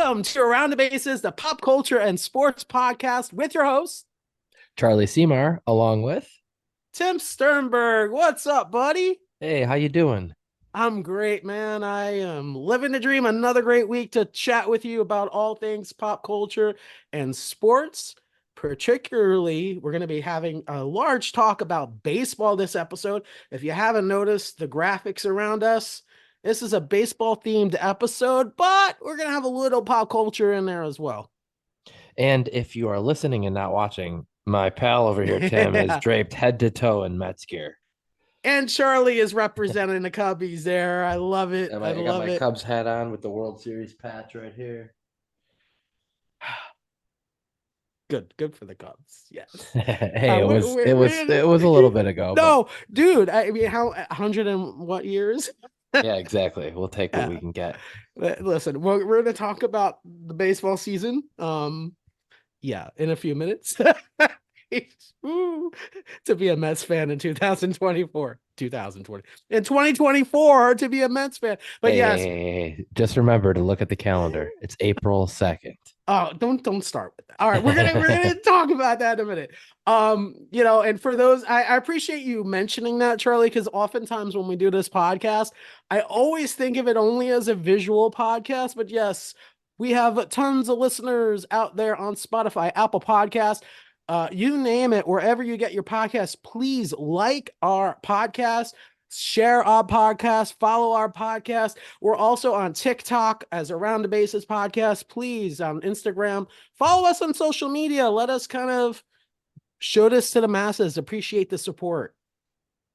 Welcome to Around the Bases, the pop culture and sports podcast with your host, Charlie Seymour, along with. Tim Sternberg. What's up, buddy? Hey, how you doing? I'm great, man. I am living the dream. Another great week to chat with you about all things pop culture and sports. Particularly, we're going to be having a large talk about baseball this episode. If you haven't noticed the graphics around us, this is a baseball themed episode, but we're going to have a little pop culture in there as well. And if you are listening and not watching, my pal over here, Tim, is Yeah. draped head to toe in Mets gear. And Charlie is representing the Cubbies there. I love it. I I got love my it. Cubs hat on with the World Series patch right here. Good for the Cubs. Yes. Hey, We're it was a little bit ago, but no, dude. I mean, how 100 and what years? yeah, exactly. We'll take what Yeah. we can get. Listen, we're going to talk about the baseball season. Yeah, in a few minutes. Ooh, to be a Mets fan in 2024, 2020, in 2024 to be a Mets fan. But yes, Hey, just remember to look at the calendar. It's April 2nd. oh, don't start with that. All right, we're gonna talk about that in a minute. And for those, I appreciate you mentioning that, Charlie, because oftentimes when we do this podcast, I always think of it only as a visual podcast. But yes, we have tons of listeners out there on Spotify, Apple Podcast, you name it, wherever you get your podcast. Please like our podcast, share our podcast, follow our podcast. We're also on TikTok as Around the Bases podcast. Please, on Instagram, follow us on social media. Let us kind of show this to the masses. Appreciate the support.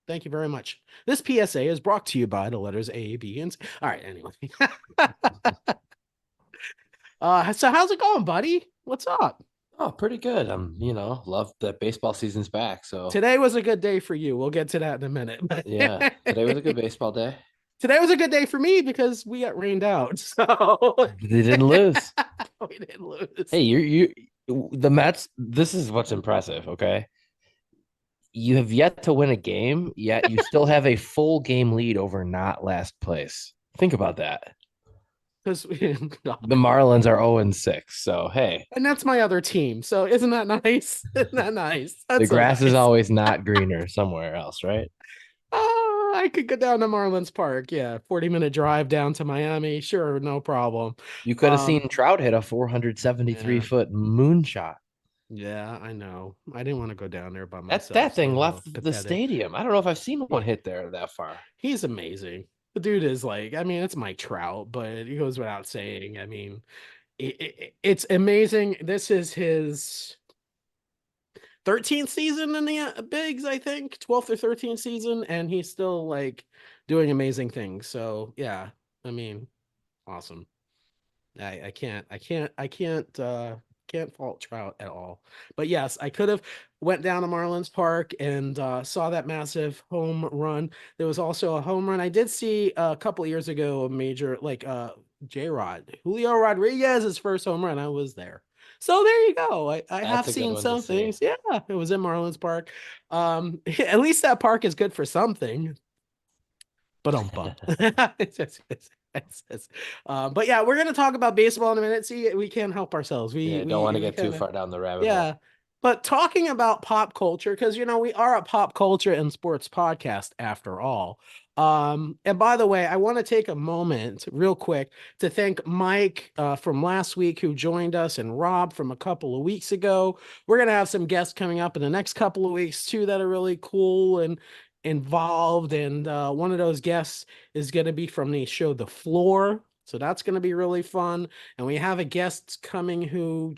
Thank you very much. This PSA is brought to you by the letters A, B, and C. All right, anyway. So how's it going, buddy? What's up? Oh, pretty good. Love that baseball season's back. So Today was a good day for you. We'll get to that in a minute. yeah, today was a good baseball day. Today was a good day for me because we got rained out. So They didn't lose. we didn't lose. Hey, the Mets. This is what's impressive. Okay, you have yet to win a game, yet you still have a full game lead over not last place. Think about that. Because The Marlins are 0-6. So hey, and that's my other team. So isn't that nice? Isn't that nice? the That's so grass is nice. always not greener somewhere else, right? Oh, I could go down to Marlins Park. Yeah, 40-minute drive down to Miami. Sure, no problem. You could have Um, seen Trout hit a 473 yeah, foot moonshot. yeah, I know. I didn't want to go down there by That myself, so thing a little left the pathetic. stadium. I don't know if I've seen one hit there that far. He's amazing. The dude is like, I mean, it's Mike Trout, but it goes without saying. I mean, it's amazing. This is his 13th season in the bigs, I think, 12th or 13th season, and he's still like doing amazing things. So yeah, I mean, awesome. I can't fault Trout at all. But yes, I could have went down to Marlins Park and saw that massive home run. There was also a home run. I did see a couple of years ago a major like J-Rod, Julio Rodriguez's first home run. I was there. So there you go. I That's have a good seen one to some see. things. Yeah, it was in Marlins Park. At least that park is good for something. But bum. But yeah, we're gonna talk about baseball in a minute. See, we can't help ourselves. We Yeah, don't want we to we get too kind of far down the rabbit hole. yeah. But talking about pop culture, because we are a pop culture and sports podcast after all. And by the way, I want to take a moment real quick to thank Mike from last week who joined us and Rob from a couple of weeks ago. We're gonna have some guests coming up in the next couple of weeks too that are really cool and involved. And one of those guests is going to be from the show The Floor. So that's going to be really fun. And we have a guest coming who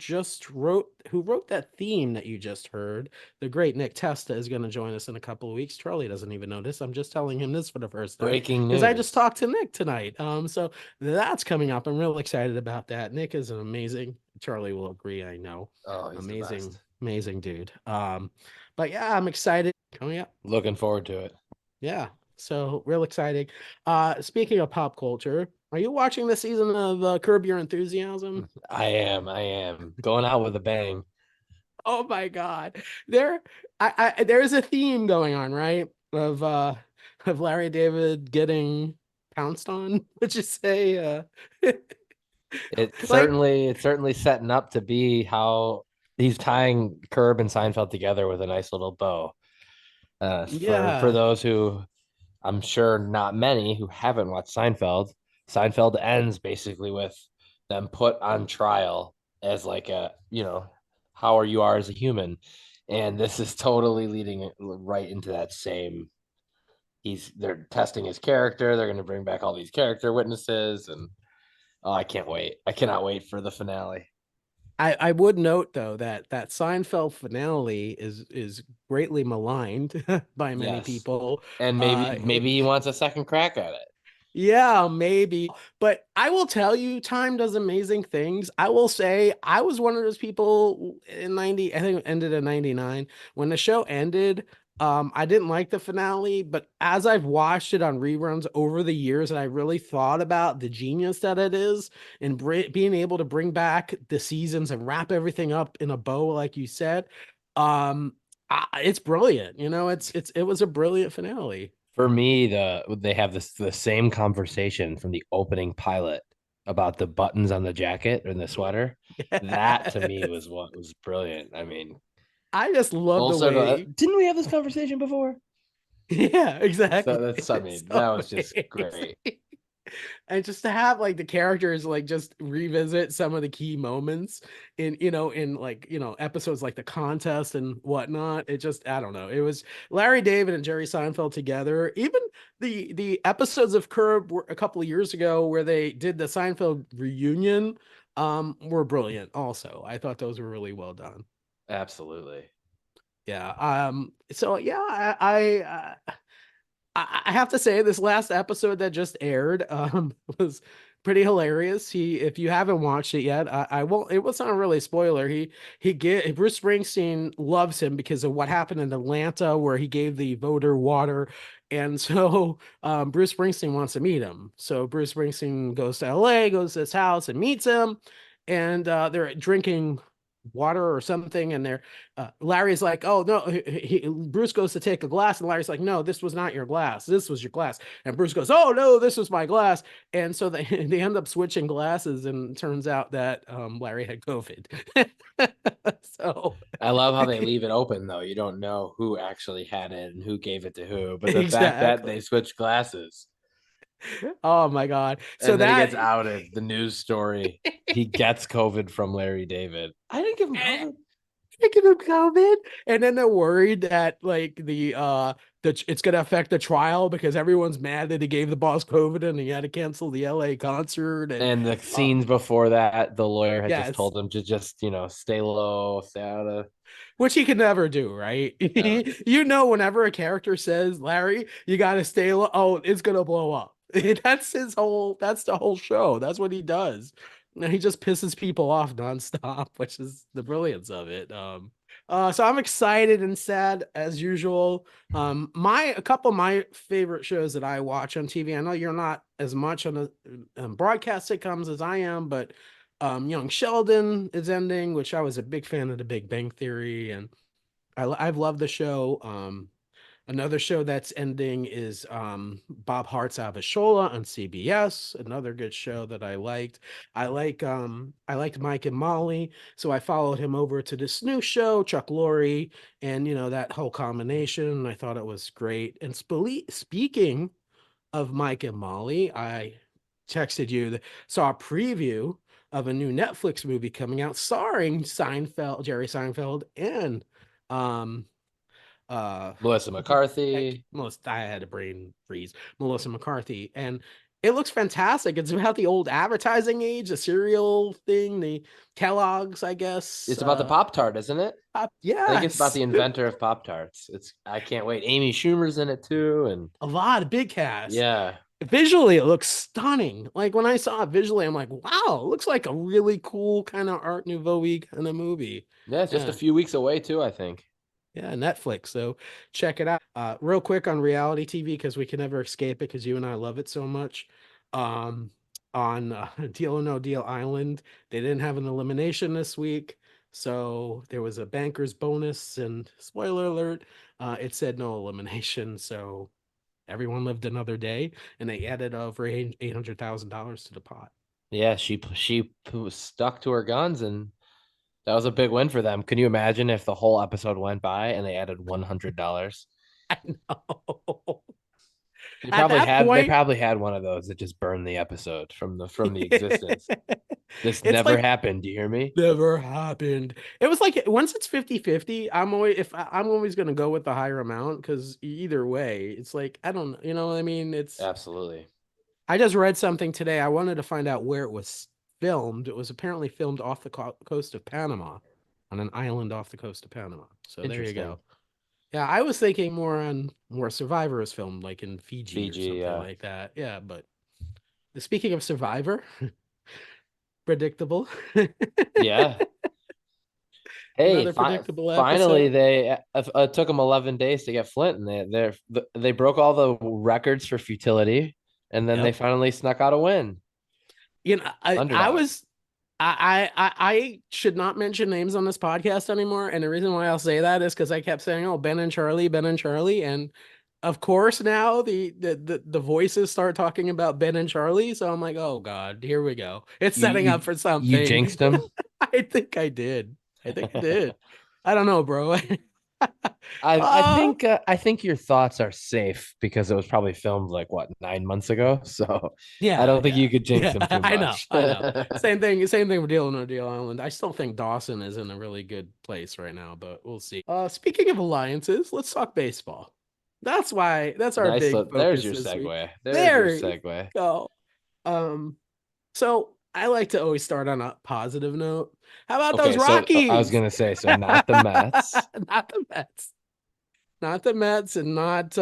wrote that theme that you just heard. The great Nick Testa is going to join us in a couple of weeks. Charlie doesn't even know this. I'm just telling him this for the first time Breaking because I just news. talked to Nick tonight. So that's coming up. I'm real excited about that. Nick is an amazing, Charlie will agree, I know. Oh, he's the Amazing, best. amazing dude. But yeah, I'm excited coming up. Looking forward to it. Yeah. So real exciting. Speaking of pop culture, are you watching the season of Curb Your Enthusiasm? I am going out with a bang. Oh my God. There's a theme going on, right? Of Larry David getting pounced on, would you say? Like, It's certainly setting up to be how he's tying Curb and Seinfeld together with a nice little bow. For yeah. those who I'm sure not many who haven't watched Seinfeld, Seinfeld ends basically with them put on trial as like a, how are you are as a human. And this is totally leading it right into that same. They're testing his character. They're going to bring back all these character witnesses, and oh, I can't wait. I cannot wait for the finale. I would note though that that Seinfeld finale is greatly maligned by many Yes, people. and maybe he wants a second crack at it. Yeah, maybe. But I will tell you, time does amazing things. I will say I was one of those people in 90, I think it ended in 99. When the show ended, I didn't like the finale, but as I've watched it on reruns over the years and I really thought about the genius that it is and being able to bring back the seasons and wrap everything up in a bow, like you said, it's brilliant. It was a brilliant finale. For me, they have the same conversation from the opening pilot about the buttons on the jacket and the sweater. That to me Yes. was what was brilliant. I mean, I just love full the circle. way. Didn't we have this conversation before? Yeah, So exactly. that's, I It's mean, so that was just amazing. great. And just to have like the characters like just revisit some of the key moments in like episodes like the contest and whatnot. It just I don't know. It was Larry David and Jerry Seinfeld together. Even the episodes of Curb were a couple of years ago where they did the Seinfeld reunion were brilliant also. I thought those were really well done. Absolutely. Yeah. So yeah, I have to say this last episode that just aired was pretty hilarious. If you haven't watched it yet, I won't. It wasn't a really spoiler. Bruce Springsteen loves him because of what happened in Atlanta, where he gave the voter water, and so Bruce Springsteen wants to meet him. So Bruce Springsteen goes to LA, goes to his house, and meets him, and they're drinking water or something, and they're Larry's like, oh no, Bruce goes to take a glass, and Larry's like, no, this was not your glass. This was your glass. And Bruce goes, oh no, this was my glass. And so they, they end up switching glasses, and it turns out that Larry had COVID. So I love how they leave it open though. You don't know who actually had it and who gave it to who, but the fact that they exactly. switched glasses Oh my God. So and then he that gets outed, the news story, he gets COVID from Larry David. I didn't give him COVID. Thinking of COVID, and then they're worried that like it's gonna affect the trial because everyone's mad that he gave the boss COVID and he had to cancel the LA concert and And the uh scenes before that, the lawyer had just yes, told him to just, stay low, stay out of. which he can never do, right? Never. Whenever a character says, Larry, you gotta stay low, oh, it's gonna blow up. That's the whole show. That's what he does. And he just pisses people off nonstop, which is the brilliance of it. So I'm excited and sad as usual. A couple of my favorite shows that I watch on TV. I know you're not as much on the broadcast sitcoms as I am, but Young Sheldon is ending, which I was a big fan of The Big Bang Theory, and I've loved the show. Another show that's ending is Bob Hart's Avashola on CBS, another good show that I liked. I liked Mike and Molly, so I followed him over to this new show, Chuck Lorre, and that whole combination. I thought it was great. And speaking of Mike and Molly, I texted you that saw a preview of a new Netflix movie coming out starring Jerry Seinfeld, and um uh Melissa McCarthy. I had a brain freeze. Melissa McCarthy, and it looks fantastic. It's about the old advertising age, the cereal thing, the Kellogg's, I guess. It's about the Pop Tart, isn't it? I think it's about Yes, the inventor of Pop Tarts. I can't wait. Amy Schumer's in it too, and a lot of big cast. yeah, Visually, it looks stunning. Like when I saw it visually, I'm like, wow, it looks like a really cool kind of Art Nouveau kind of movie. yeah, it's just a Yeah. few weeks away too. I think. Yeah, Netflix. So check it out. Real quick on reality TV because we can never escape it because you and I love it so much. Um, on Deal or No Deal Island, they didn't have an elimination this week, so there was a banker's bonus. And spoiler alert, it said no elimination. So everyone lived another day, and they added over $800,000 to the pot. Yeah, she stuck to her guns, and that was a big win for them. Can you imagine if the whole episode went by and they added $100? I know. They At probably that had they point, probably had one of those that just burned the episode from the existence. This it's never like happened. Do you hear me? never happened. It was like once it's 50-50, I'm always gonna go with the higher amount because either way, it's like I don't you know what I mean? It's Absolutely. I just read something today. I wanted to find out where it was filmed. It was apparently filmed off the coast of Panama, on an island off the coast of Panama. So there you Interesting. go. Yeah, I was thinking more on where Survivor is filmed, like in Fiji or Fiji, something like that. Yeah, but speaking of Survivor, predictable. yeah. Hey, Another predictable finally episode. they it took them 11 days to get Flint, and they broke all the records for futility, and then they Yep. finally snuck out a win. I Underdog. was I should not mention names on this podcast anymore. And the reason why I'll say that is because I kept saying, "Oh, Ben and Charlie, Ben and Charlie," and of course now the voices start talking about Ben and Charlie. So I'm like, "Oh God, here we go. It's You setting you up for you something." jinxed him. I think I did. I think I did. I don't know, bro. I think your thoughts are safe because it was probably filmed like what 9 months ago. So I Yeah, don't think yeah, you could jinx yeah. him too I know, much. I know. Same thing with Deal or No Deal Island. I still think Dawson is in a really good place right now, but we'll see. Speaking of alliances, let's talk baseball. That's our Nice. big There's focus your this week. segue. There's your There you segue. go. Um, so I like to always start on a positive note. How about those Okay, so I was Rockies? gonna say, so not the Mets. Not the Mets. Not the Mets and not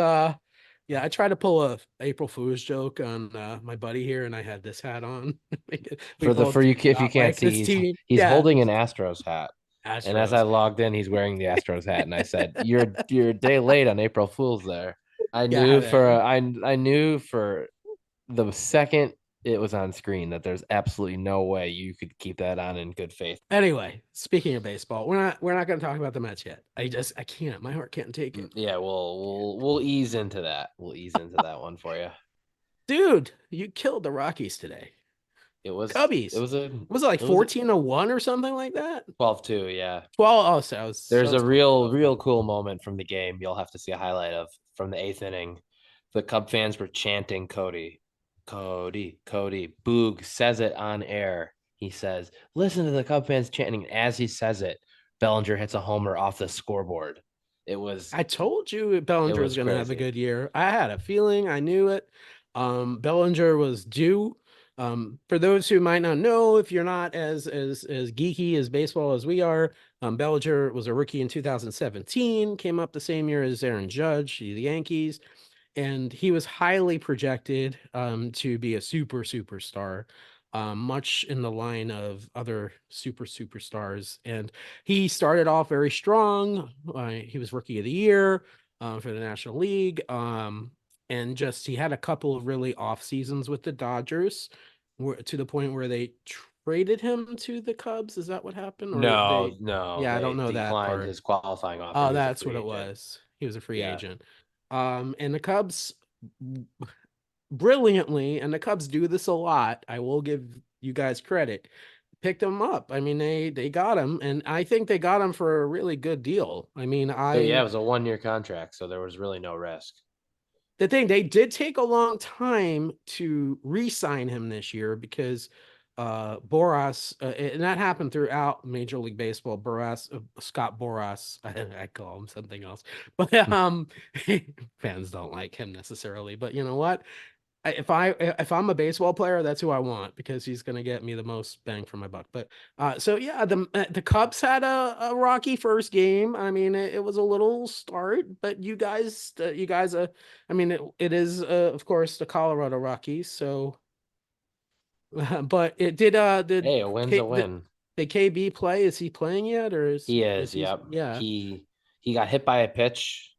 yeah, I tried to pull a April Fool's joke on my buddy here and I had this hat on. We For both you do if you not can't like see, this team. he's Yeah, holding an Astros hat. And as I Astros. logged in, he's wearing the Astros hat, and I said, "You're a day late on April Fool's." There, Got it. I knew for the second it was on screen that there's absolutely no way you could keep that on in good faith. Anyway, speaking of baseball, we're not going to talk about the Mets yet. I can't. My heart can't take it. Yeah, we'll ease into that. We'll ease into that one for you. Dude, you killed the Rockies today. It Cubbies. was a Was it like it was a 14-1 or something like that? 12-2, yeah. 12. Oh, so There's a it's close. So real cool moment from the game. You'll have to see a highlight of from the eighth inning. The Cub fans were chanting Cody, Cody, Cody. Boog says it on air. He says, "Listen to the Cub fans chanting." As he says it, Bellinger hits a homer off the scoreboard. It was I told you it Bellinger was was going to have a crazy. good year. I had a feeling. I knew it. Bellinger was due. For those who might not know, if you're not as geeky as baseball as we are, Bellinger was a rookie in 2017. Came up the same year as Aaron Judge, the Yankees, and he was highly projected to be a superstar, much in the line of other superstars. And he started off very strong. He was rookie of the year for the National League, and just he had a couple of really off seasons with the Dodgers, to the point where they traded him to the Cubs. Is that what happened? Or No, they? no, Yeah, I don't they know that declined part. his qualifying offer. Oh, He was a that's what free it agent. was. He was a free Yeah. agent. And the Cubs brilliantly, and the Cubs do this a lot. I will give you guys credit. Picked him up. I mean, they got him, and I think they got him for a really good deal. I mean, Yeah, it I was a 1 year contract, so there was really no risk. the thing they did take a long time to re-sign him this year because Boras, and that happened throughout Major League Baseball. Scott Boras, I call him something else, but fans don't like him necessarily. But you know what? If I'm a baseball player, that's who I want because he's going to get me the most bang for my buck. But so yeah, the Cubs had a rocky first game. I mean, it was a little start, but I mean, it is of course the Colorado Rockies. So, but it did Hey, a win's a win. the KB play? Is he playing yet, or He is is, he? yep. Yeah. He got hit by a pitch,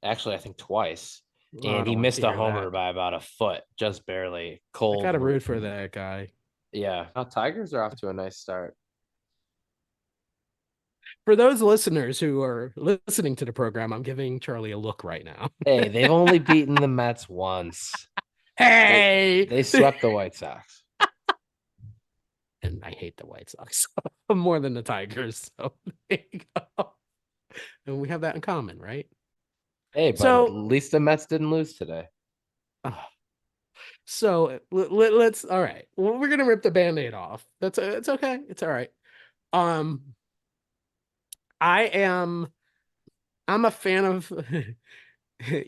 actually, I think twice, Oh, I and he don't like to missed a hear homer that. by about a foot, just barely. I Cold. gotta root for that guy. Yeah. Now Tigers are off to a nice start. For those listeners who are listening to the program, I'm giving Charlie a look right now. Hey, they've only beaten the Mets once. They Hey, they swept the White Sox. and I hate the White Sox more than the Tigers. So there you go. And we have that in common, right? Hey, but at So, least the Mets didn't lose today. uh, let's all right. Well, we're gonna rip the band-aid off. It's okay. It's all right. Um, I am I'm a fan of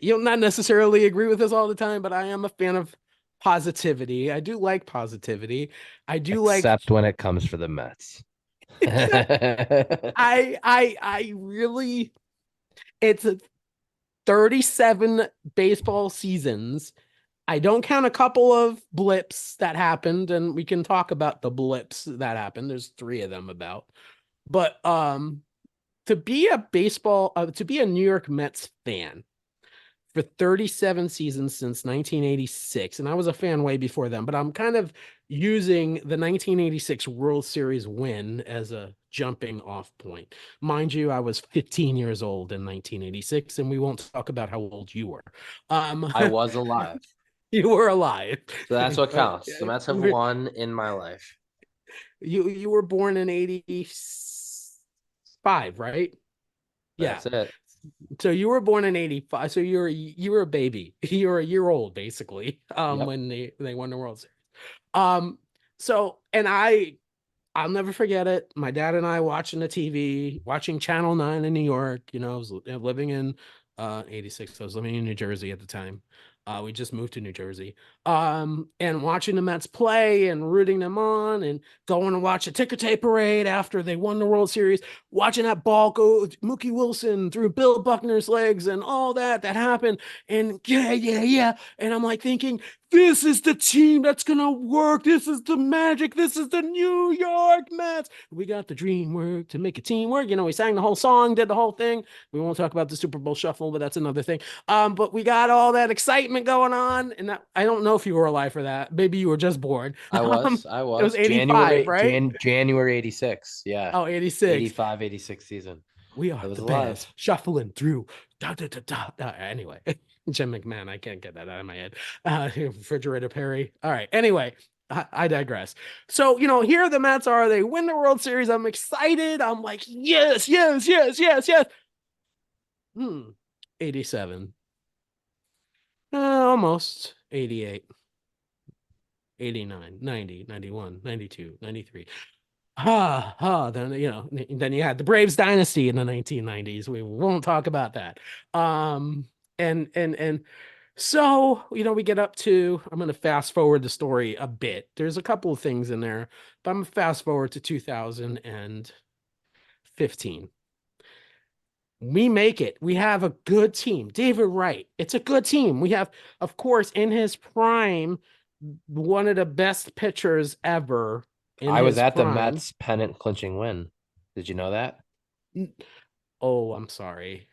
you'll not necessarily agree with this all the time, but I am a fan of positivity. I do like positivity. I do like Except when it comes for the Mets. I really it's a 37 baseball seasons. I don't count a couple of blips that happened, and we can talk about the blips that happened. There's three of them about. But to be a New York Mets fan for 37 seasons since 1986, and I was a fan way before then, but I'm kind of using the 1986 World Series win as a jumping off point. Mind you, I was 15 years old in 1986, and we won't talk about how old you were. I was alive. You were alive. So that's what But counts. The Mets have won in my life. you were born in 85, right? Yeah. That's it. So you were born in 85. So you were a baby. You were a year old basically Yep. when they won the World Series. Um so and I'll never forget it. My dad and I watching the TV, watching Channel 9 in New York. I was living in 86. I was living in New Jersey at the time. We just moved to New Jersey. And watching the Mets play and rooting them on and going to watch a ticker tape parade after they won the World Series, watching that ball go Mookie Wilson through Bill Buckner's legs and all that happened. And yeah, yeah, yeah. And I'm like thinking, this is the team that's gonna work. This is the magic. This is the New York Mets. We got the dream work to make a team work. We sang the whole song, did the whole thing. We won't talk about the Super Bowl shuffle, but that's another thing. But we got all that excitement going on, and I don't know if you were alive for that. Maybe you were just born. I was. I It was was. 85, right? January 86. Yeah. Oh, 86. 85, 86 season. We I are was the alive. best. Shuffling through. Da, da, da, da, da. Anyway, Jim McMahon. I can't get that out of my head. Refrigerator Perry. All right. Anyway, I digress. So, here the Mets are. They win the World Series. I'm excited. I'm like, yes, yes, yes, yes, yes. 87. Almost 88. 89, 90, 91, 92, 93. Then you had the Braves dynasty in the 1990s. We won't talk about that. And so, we get up to, I'm going to fast forward the story a bit. There's a couple of things in there, but I'm going to fast forward to 2015. We make it. We have a good team. David Wright. It's a good team. We have, of course, in his prime, one of the best pitchers ever in I was his at the prime. Mets pennant clinching win. Did you know that? Oh, I'm sorry.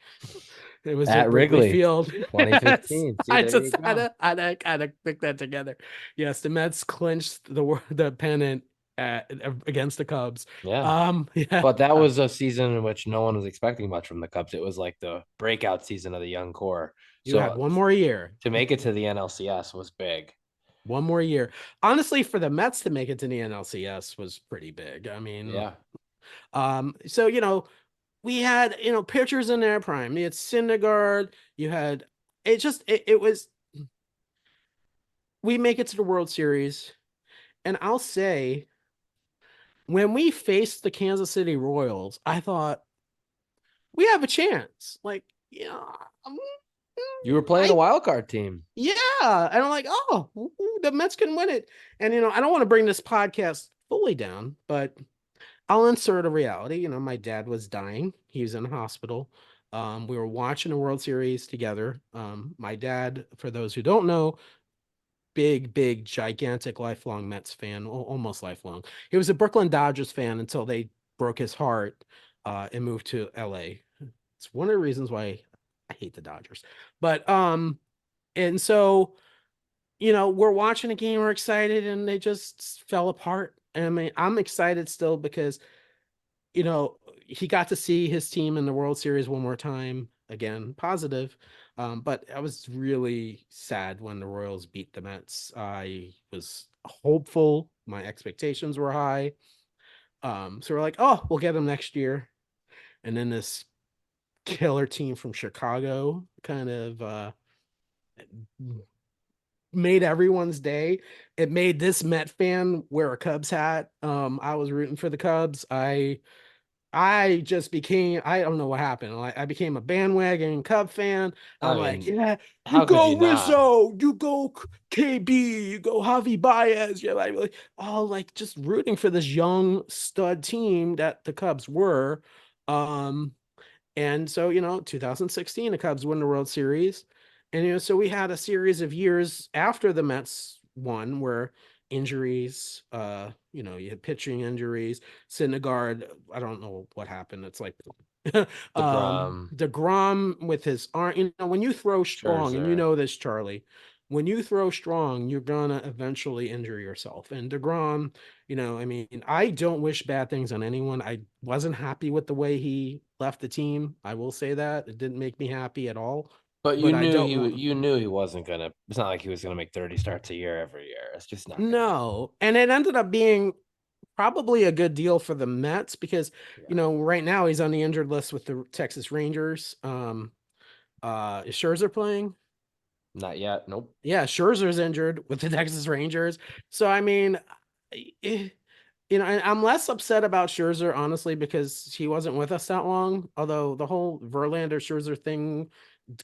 It was At at Wrigley Wrigley, Field. Yes, 2015. See, I there you just go. had to pick that together. Yes, the Mets clinched the pennant against the Cubs. Yeah. Yeah, But that was a season in which no one was expecting much from the Cubs. It was like the breakout season of the young core. you had So one more year. to make it to the NLCS was big. One more year. Honestly, for the Mets to make it to the NLCS was pretty big. I mean, Yeah. so we had pitchers in their prime. You had Syndergaard. You had it was we make it to the World Series, and I'll say when we faced the Kansas City Royals, I thought we have a chance. Like, um, You were playing a I wild card team. yeah, and I'm like, oh, the Mets can win it. And I don't want to bring this podcast fully down, but I'll insert a reality. My dad was dying. He was in the hospital. We were watching the World Series together. My dad, for those who don't know, big, gigantic, lifelong Mets fan, almost lifelong. He was a Brooklyn Dodgers fan until they broke his heart and moved to LA. It's one of the reasons why I hate the Dodgers. But and so we're watching a game, we're excited, and they just fell apart. And I mean, I'm excited still because he got to see his team in the World Series one more time. Again, positive. But I was really sad when the Royals beat the Mets. I was hopeful. My expectations were high. So we're like, oh, we'll get them next year. And then this killer team from Chicago kind of made everyone's day. It made this Met fan wear a Cubs hat. I was rooting for the Cubs. I just became, I don't know what happened. I became a bandwagon Cub fan. I'm I like, mean, yeah, you how could go you not? Rizzo, you go KB, you go Javi Baez. You're like all like just rooting for this young stud team that the Cubs were. Um, and so, 2016, the Cubs win the World Series. And, so we had a series of years after the Mets won where injuries, you had pitching injuries, Syndergaard, I don't know what happened. It's like, DeGrom, DeGrom with his arm, when you throw strong, and you Scherzer. know this, Charlie, when you throw strong, you're gonna eventually injure yourself. And DeGrom, I mean, I don't wish bad things on anyone. I wasn't happy with the way he left the team. I will say that. It didn't make me happy at all. But But I don't want you knew he wasn't gonna. It's not like he was gonna make 30 starts a year every year. It's just not gonna happen. no. And it ended up being probably a good deal for the Mets because, Yeah, right now he's on the injured list with the Texas Rangers. Is Scherzer playing? not yet. Nope. Yeah, Scherzer's injured with the Texas Rangers. So I mean, eh, and I'm less upset about Scherzer, honestly, because he wasn't with us that long. Although the whole Verlander Scherzer thing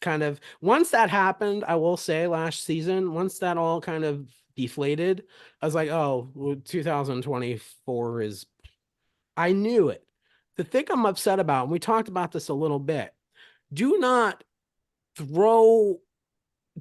kind of, once that happened, I will say last season, once that all kind of deflated, I was like, oh, well, 2024 is, I knew it. The thing I'm upset about, and we talked about this a little bit, do not throw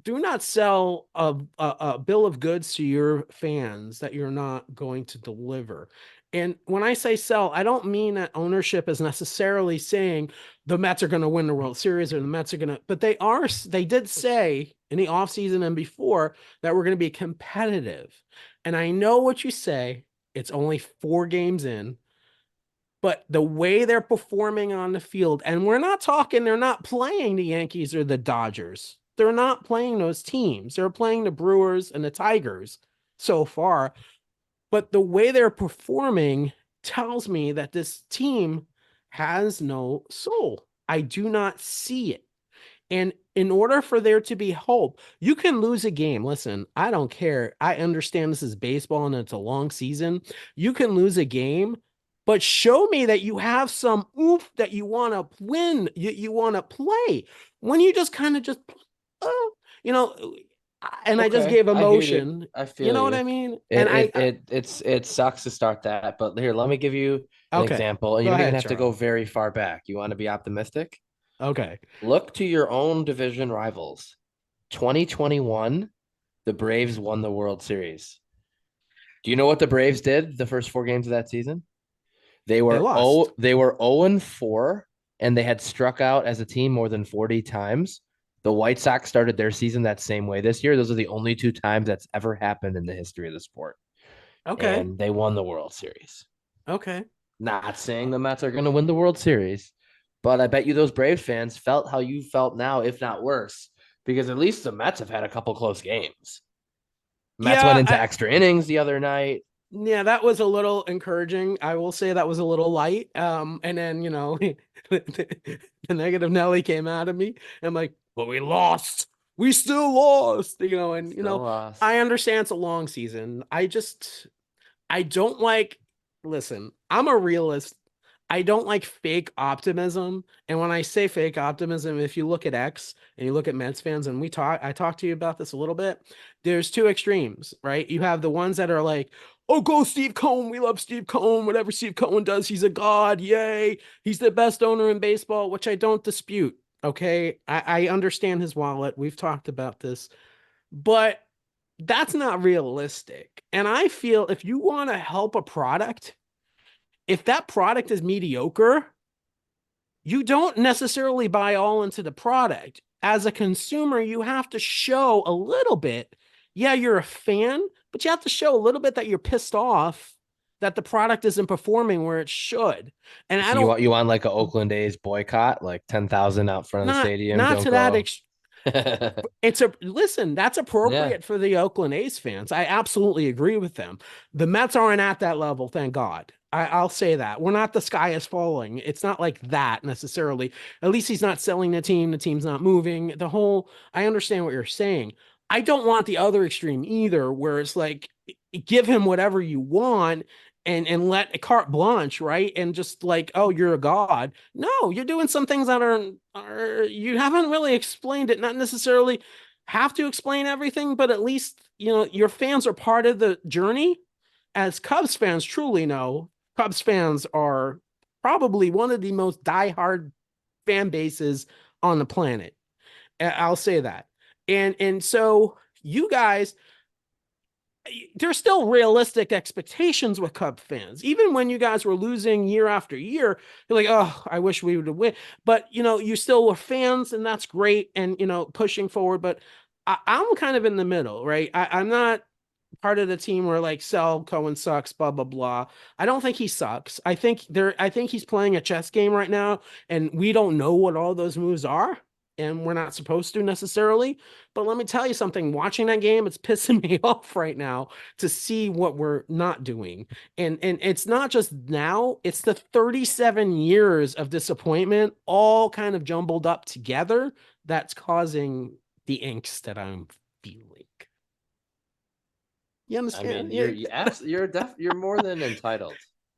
do not sell a bill of goods to your fans that you're not going to deliver. And when I say sell, I don't mean that ownership is necessarily saying the Mets are going to win the World Series or the Mets are going to, but they did say in the offseason and before that we're going to be competitive. And I know what you say, it's only 4 games in, but the way they're performing on the field, and we're not talking, they're not playing the Yankees or the Dodgers. They're not playing those teams. They're playing the Brewers and the Tigers so far. But the way they're performing tells me that this team has no soul. I do not see it. And in order for there to be hope, you can lose a game. Listen, I don't care. I understand this is baseball and it's a long season. You can lose a game, but show me that you have some oomph that you want to win, you want to play. When you just kind of just, oh, you know, and I just Okay, gave I hear you. emotion. I You feel know what you. I mean? And It sucks to start that, but here, let me give you an okay, example, and you go don't even ahead, have to go Charlie. very far back. You want to be optimistic? Okay. Look to your own division rivals. 2021, the Braves won the World Series. Do you know what the Braves did the first 4 games of that season? They lost. They were 0 and 4 and they had struck out as a team more than 40 times. The White Sox started their season that same way this year. Those are the only 2 times that's ever happened in the history of the sport. Okay. And they won the World Series. Okay. Not saying the Mets are going to win the World Series, but I bet you those Braves fans felt how you felt now, if not worse, because at least the Mets have had a couple close games. Mets went Yeah, into I extra innings the other night. Yeah, that was a little encouraging. I will say that was a little light. And then, the negative Nelly came out of me. I'm like, but we lost. We still lost, and Still lost. I understand it's a long season. I don't like, listen, I'm a realist. I don't like fake optimism. And when I say fake optimism, if you look at X and you look at Mets fans, and I talked to you about this a little bit, there's two extremes, right? You have the ones that are like, oh, go Steve Cohen. We love Steve Cohen. Whatever Steve Cohen does, he's a god. Yay. He's the best owner in baseball, which I don't dispute. Okay. I understand his wallet. We've talked about this, but that's not realistic. And I feel if you want to help a product, if that product is mediocre, you don't necessarily buy all into the product. As a consumer, you have to show a little bit. Yeah, you're a fan, but you have to show a little bit that you're pissed off that the product isn't performing where it should. And I So don't you want like a Oakland A's boycott, like 10,000 out front of the not stadium. not Don't to that go. It's a listen, that's Yeah. appropriate for the Oakland A's fans. I absolutely agree with them. The Mets aren't at that level, thank God. I'll say that. We're not the sky is falling. It's not like that necessarily. At least he's not selling the team. The team's not moving. I understand what you're saying. I don't want the other extreme either, where it's like, give him whatever you want and let a carte blanche, right? And just like, oh, you're a god. No, you're doing some things that are you haven't really explained it. Not necessarily have to explain everything, but at least your fans are part of the journey. As Cubs fans truly know, Cubs fans are probably one of the most diehard fan bases on the planet. I'll say that. And so you guys, there's still realistic expectations with Cub fans. Even when you guys were losing year after year, you're like, oh, I wish we would win. But you still were fans, and that's great. And pushing forward. But I'm kind of in the middle, right? I'm not part of the team where like Sel Cohen sucks, blah blah blah. I don't think he sucks. I think he's playing a chess game right now, and we don't know what all those moves are, and we're not supposed to necessarily. But let me tell you something, watching that game, it's pissing me off right now to see what we're not doing. And it's not just now, it's the 37 years of disappointment all kind of jumbled up together that's causing the angst that I'm feeling. You I understand? mean, Yeah, you're more than entitled.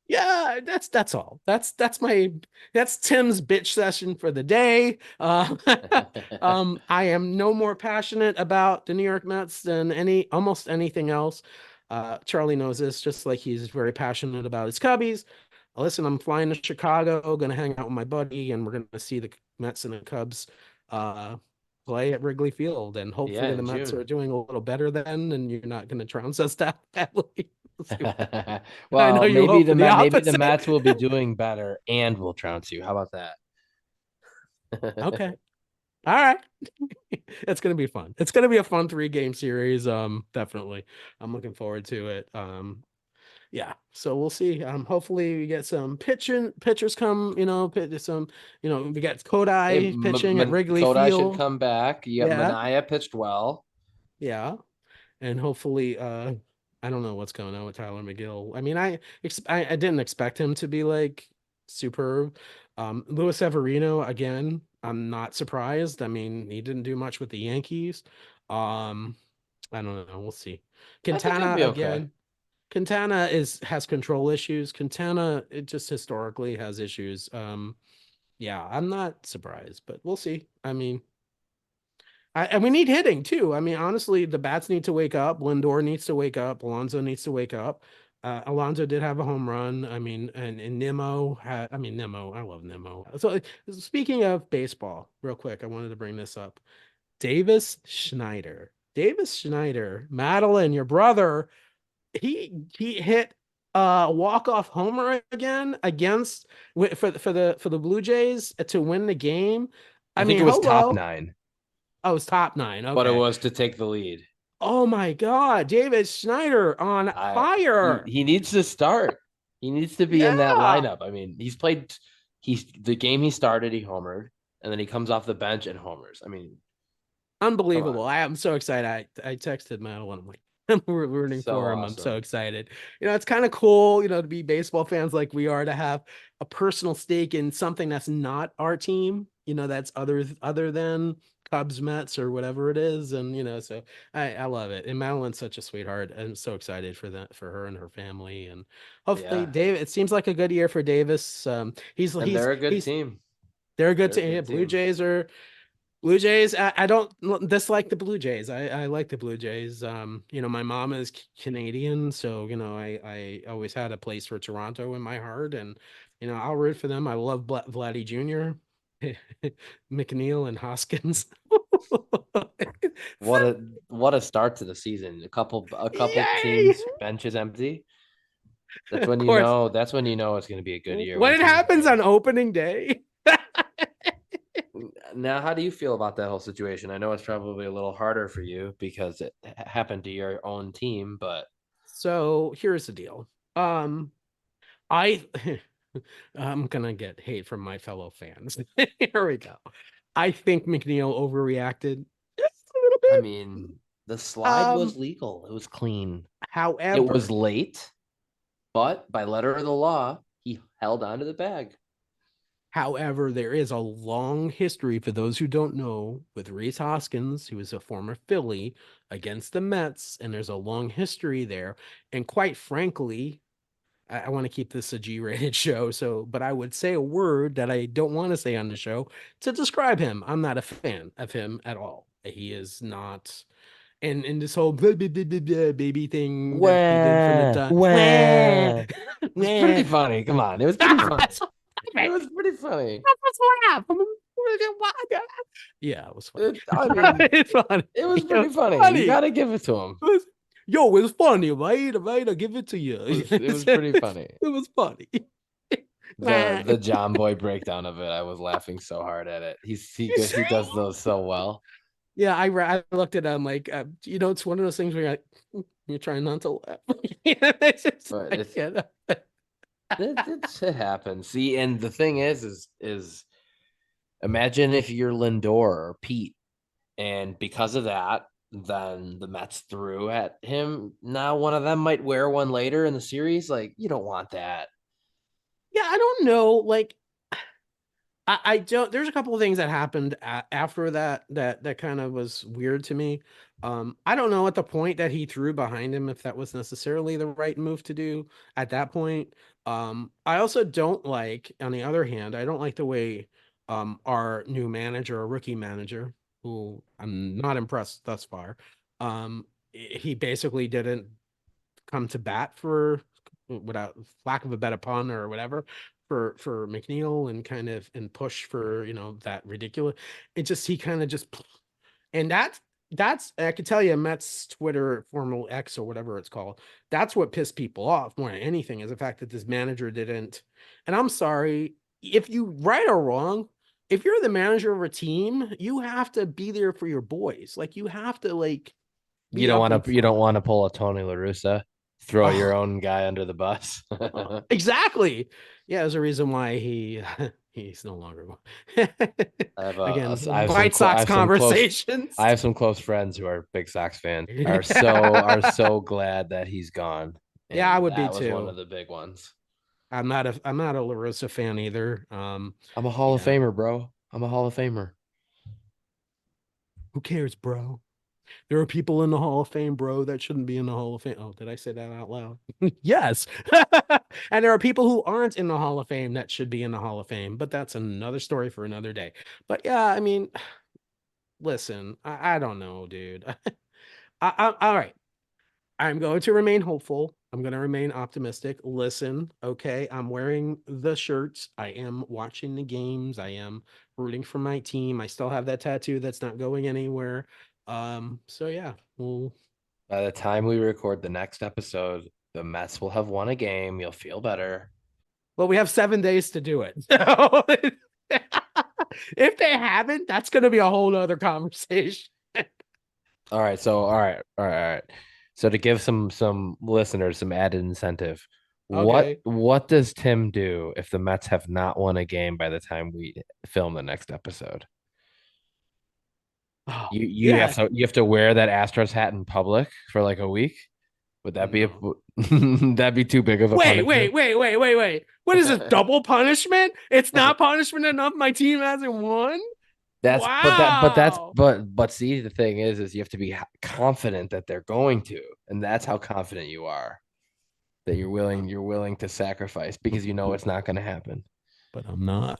yeah. That's all. That's Tim's bitch session for the day. I am no more passionate about the New York Mets than almost anything else. Charlie knows this, just like he's very passionate about his Cubbies. Listen, I'm flying to Chicago, gonna hang out with my buddy, and we're gonna see the Mets and the Cubs uh play at Wrigley Field, and Yeah, hopefully the in Mets are June. doing a little better then, and you're not gonna trounce us that badly. I know Well, you hope for the maybe the opposite. Mets will be doing better and will trounce you. How about that? Okay. All right. It's gonna be fun. It's gonna be a fun 3 game series. Definitely. I'm looking forward to it. Yeah. So we'll see. Hopefully we get some pitchers come, some, we got Hey, Kodai pitching at Wrigley Kodai should Field. come back. Yep, Yeah. Mania pitched well. Yeah. And hopefully I don't know what's going on with Tyler McGill. I mean, I didn't expect him to be like superb. Luis Severino, again, I'm not surprised. I mean, he didn't do much with the Yankees. um I don't know, we'll see. I think he'll Quintana be okay. again. Quintana has control issues. Quintana, it just historically has issues. Yeah, I'm not surprised, but we'll see. I mean, and we need hitting too. I mean, honestly, the bats need to wake up. Lindor needs to wake up. Alonso needs to wake up. Alonso did have a home run. I mean, and Nimmo had. I mean, Nimmo. I love Nimmo. So, speaking of baseball, real quick, I wanted to bring this up. Davis Schneider. Davis Schneider. Madeline, your brother. He hit a walk-off homer again against for the Blue Jays to win the game. I I think mean, it was top hello. nine, Oh, it's top nine. but it Okay. was to take the lead. Oh my God, David Schneider on fire. He needs to start. He needs to be in that Yeah. lineup. I mean, he's the game he started, he homered, and then he comes off the bench and homers. I mean, come on. Unbelievable. I am so excited. I texted Madeline. I'm like, I'm rooting So for him. I'm so awesome. excited. It's kind of cool, to be baseball fans like we are, to have a personal stake in something that's not our team, that's other than Cubs, Mets, or whatever it is. And so I love it. And Madeline's such a sweetheart. I'm so excited for her and her family. And hopefully Yeah. David, it seems like a good year for Davis. And They're a good They're a team. Yeah, good team. Blue Jays. I don't dislike the Blue Jays. I like the Blue Jays. My mom is Canadian, so I always had a place for Toronto in my heart, and I'll root for them. I love Vladdy Jr., McNeil, and Hoskins. What a start to the season. A couple Yay! teams benches empty. Of course, That's when you know it's going to be a good year when when it teams happens win. on opening day. Now, how do you feel about that whole situation? I know it's probably a little harder for you because it happened to your own team, but So here's the deal. Um, I I'm gonna get hate from my fellow fans. Here we go. I think McNeil overreacted. I mean, the slide was Um, legal. It was clean. It was however, late, but by letter of the law, he held onto the bag. However, there is a long history, for those who don't know, with Rhys Hoskins, who is a former Philly, against the Mets, and there's a long history there. And quite frankly, I want to keep this a G-rated show, so but I would say a word that I don't want to say on the show to describe him. I'm not a fan of him at all. He is not, and this whole baby thing that he did from the Wah, time. Wah, wah. It was wah. pretty funny. Come on. It was pretty funny. It was pretty funny. Yeah, it was funny. I mean, It's funny. it was It pretty was funny. You funny. got to give it to him. It was, yo, it's funny, right? Right, I'll give it to you. It was pretty funny. It was funny. The John Boy breakdown of it, I was laughing so hard at it. He does those so well. Yeah, I looked at him like, it's one of those things where you're like, you're trying not to laugh. It's just But like, it happens. See, and the thing is imagine if you're Lindor or Pete, and because of that, then the Mets threw at him. Now one of them might wear one later in the series. Like, you don't want that. yeah, I don't know. Like, I don't. There's a couple of things that happened after that kind of was weird to me. I don't know at the point that he threw behind him if that was necessarily the right move to do at that point. I also don't like, on the other hand, I don't like the way our new manager, or rookie manager, who I'm not impressed thus far, he basically didn't come to bat for, without lack of a better pun or whatever, for McNeil, and kind of and push for, that ridiculous. It just he kind of just, and that's I can tell you, Mets Twitter, formal X or whatever it's called, that's what pissed people off more than anything, is the fact that this manager didn't. And I'm sorry, if you right or wrong, if you're the manager of a team, you have to be there for your boys. Like, you have to, like, be up in You don't front. want to pull a Tony La Russa, throw your Oh, own guy under the bus. exactly. Yeah, there's a reason why he's no longer again, White Sox I conversations. have some close friends who are big Sox fans. Are Yeah, so glad that he's gone, I and would be that was one of too. the big ones. I'm not a Larissa fan either. I'm a Hall of Yeah, Famer, bro. I'm a Hall of Famer. who cares, bro? There are people in the Hall of Fame, bro, that shouldn't be in the Hall of Fame. Oh, did I say that out loud? Yes. And there are people who aren't in the Hall of Fame that should be in the Hall of Fame, but that's another story for another day. But yeah, I mean, listen, I don't know, dude. All right. I'm going to remain hopeful. I'm going to remain optimistic. Listen, okay, I'm wearing the shirts. I am watching the games. I am rooting for my team. I still have that tattoo that's not going anywhere. So yeah, well, By the time we record the next episode, the Mets will have won a game. You'll feel better. we have 7 days to do it. So if they haven't, that's going to be a whole nother conversation. All right. So all right. So to give some listeners some added incentive, Okay. what does Tim do if the Mets have not won a game by the time we film the next episode? Oh, You yeah. you have to wear that Astros hat in public for like a week. Would that be a No. that'd be too big of a Wait, punishment? wait, wait, wait, wait, wait. What is this, double punishment? It's not punishment enough. My team hasn't won. Wow. But see, the thing is you have to be confident that they're going to, and that's how confident you are that you're willing to sacrifice because you know it's not going to happen. But I'm not.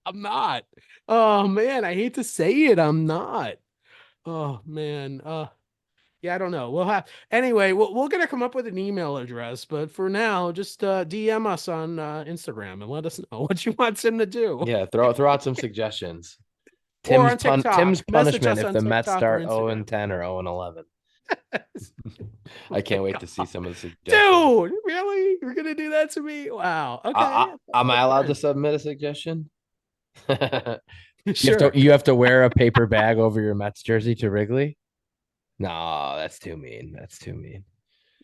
I'm not. Oh man, I hate to say it. I'm not. Oh man. Yeah, I don't know. We'll have anyway, we're gonna come up with an email address, but for now, just DM us on Instagram and let us know what you want Tim to do. Yeah, throw out some suggestions. Or on TikTok. Tim's Message punishment us if on the Mets TikTok or start 0 Instagram. and 10 or 0 and 11. Oh I my can't wait to see God. some of the suggestions. Dude, really? You're gonna do that to me? Wow. Okay. Yeah, Am I we're allowed to friends. submit a suggestion? Sure. You have to wear a paper bag over your Mets jersey to Wrigley? No, that's too mean. That's too mean.